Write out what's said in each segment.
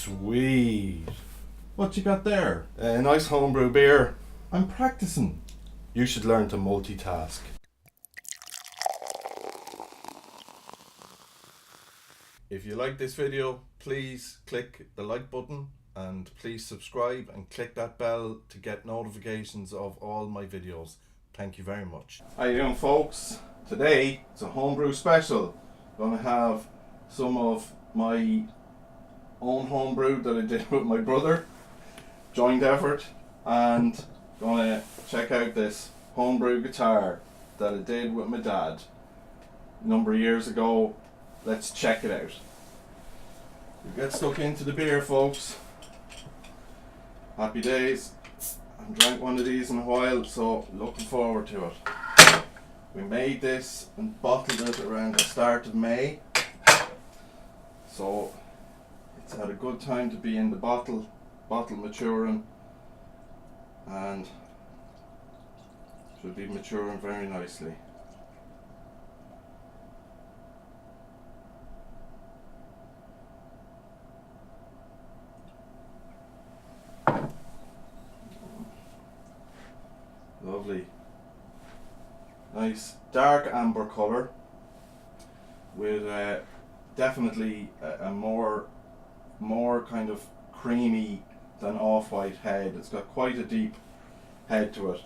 Sweet. What you got there? A nice homebrew beer. I'm practicing. You should learn to multitask. If you like this video, please click the like button and please subscribe and click that bell to get notifications of all my videos. Thank you very much. How you doing, folks? Today it's a homebrew special. Gonna have some of my own homebrew that I did with my brother, joint effort, and gonna check out this homebrew guitar that I did with my dad a number of years ago. Let's check it out. We get stuck into the beer, folks. Happy days. I haven't drank one of these in a while, so looking forward to it. We made this and bottled it around the start of May, so it's had a good time to be in the bottle maturing, and should be maturing very nicely. Lovely. Nice dark amber colour with definitely a more kind of creamy than off-white head. It's got quite a deep head to it.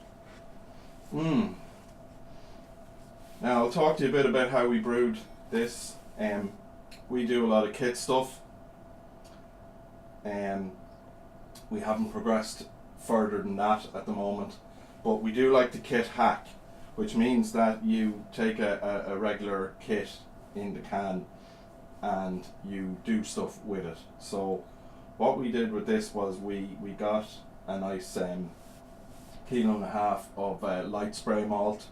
Now I'll talk to you a bit about how we brewed this. We do a lot of kit stuff. We haven't progressed further than that at the moment, but we do like to kit hack, which means that you take a regular kit in the can and you do stuff with it. So what we did with this was we got a nice 1.5 kilos of light spray malt,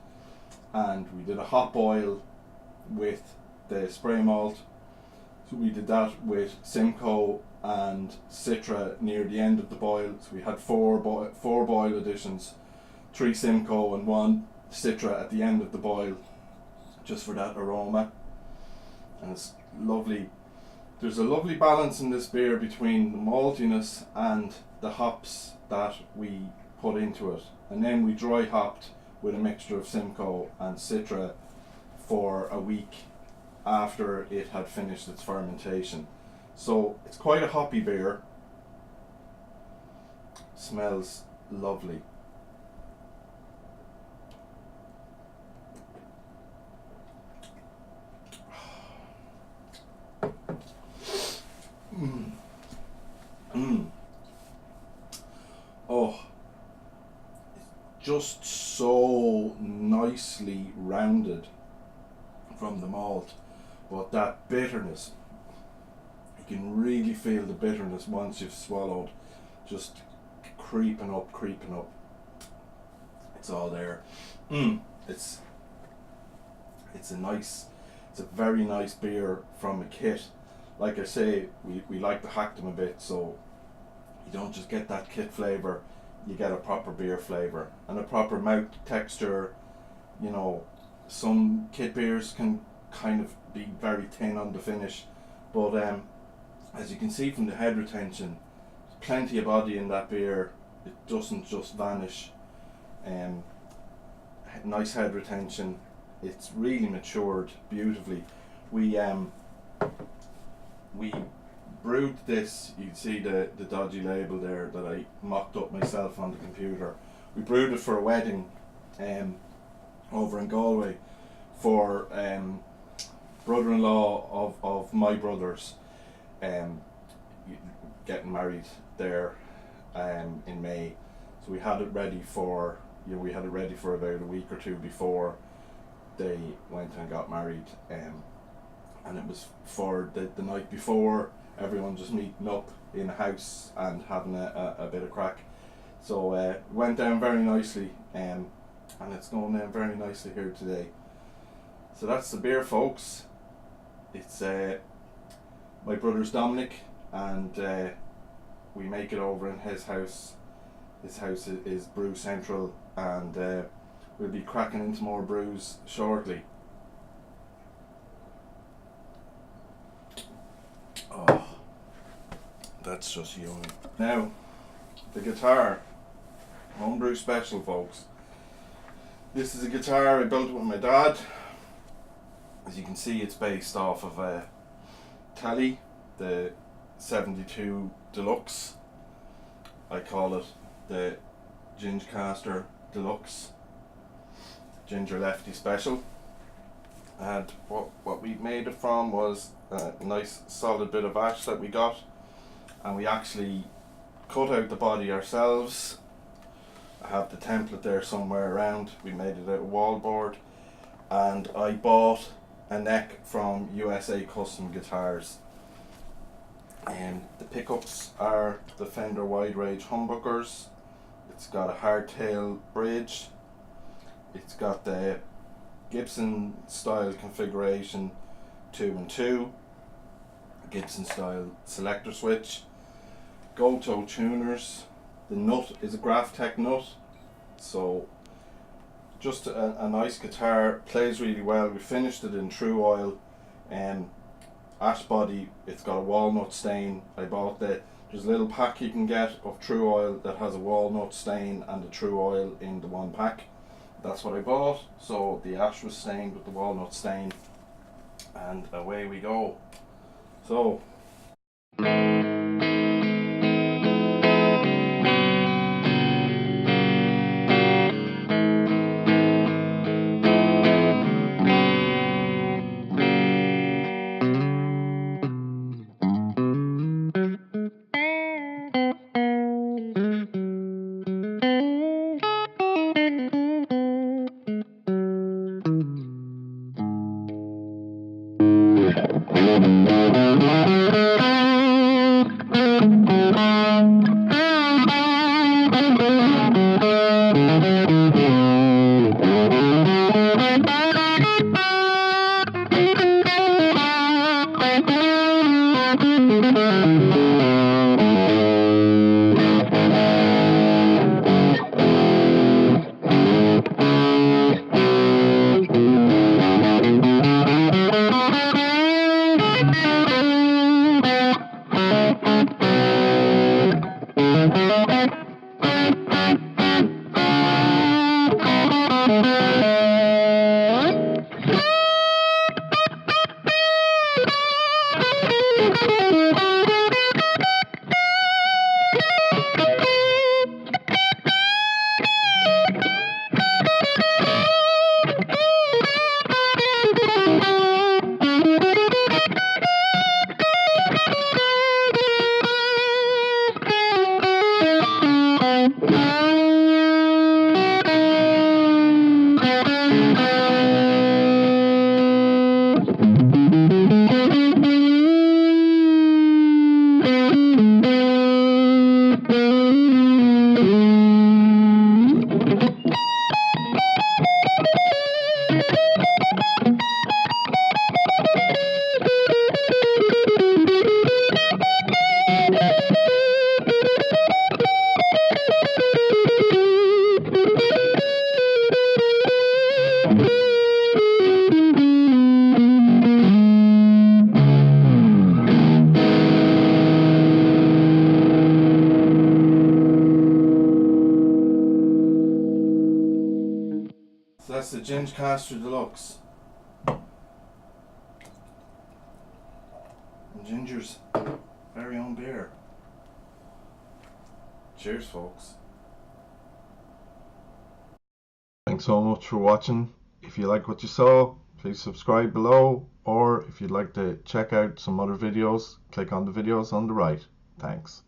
and we did a hot boil with the spray malt. So we did that with Simcoe and Citra near the end of the boil. So we had four boil additions, 3 Simcoe and 1 Citra at the end of the boil, just for that aroma. And it's lovely. There's a lovely balance in this beer between the maltiness and the hops that we put into it, and then we dry hopped with a mixture of Simcoe and Citra for a week after it had finished its fermentation. So it's quite a hoppy beer. Smells lovely. Oh, it's just so nicely rounded from the malt, but that bitterness, you can really feel the bitterness once you've swallowed, just creeping up. It's all there. It's a very nice beer from a kit. Like I say, we like to hack them a bit, so you don't just get that kit flavour, you get a proper beer flavour and a proper mouth texture. You know, some kit beers can kind of be very thin on the finish, but as you can see from the head retention, there's plenty of body in that beer. It doesn't just vanish. Nice head retention. It's really matured beautifully. We brewed this, you can see the dodgy label there that I mocked up myself on the computer. We brewed it for a wedding over in Galway for brother-in-law of my brother's getting married there in May. So we had it ready for about a week or two before they went and got married, and it was for the night before, everyone just meeting up in a house and having a bit of crack. So it went down very nicely, and it's going down very nicely here today. So that's the beer, folks. It's my brother's Dominic, and we make it over in his house. His house is Brew Central, and we'll be cracking into more brews shortly. Oh, that's just young. Now, the guitar, Homebrew Special, folks. This is a guitar I built with my dad. As you can see, it's based off of a Tele, the 72 Deluxe. I call it the Gingercaster Deluxe, Ginger Lefty Special. And what we made it from was a nice solid bit of ash that we got, and we actually cut out the body ourselves. I have the template there somewhere around. We made it out of wallboard, and I bought a neck from USA Custom Guitars. And the pickups are the Fender Wide Range humbuckers. It's got a hardtail bridge. It's got the Gibson style configuration 2 and 2, Gibson style selector switch, gold toe tuners. The nut is a Graphtec nut, so just a nice guitar, plays really well. We finished it in true oil, ash body. It's got a walnut stain. I bought there's a little pack you can get of true oil that has a walnut stain and the true oil in the one pack. That's what I bought. So the ash was stained with the walnut stain, and away we go. So that's the Gingercaster Deluxe. And Ginger's very own beer. Cheers, folks. Thanks so much for watching. If you like what you saw, please subscribe below, or if you'd like to check out some other videos, click on the videos on the right. Thanks.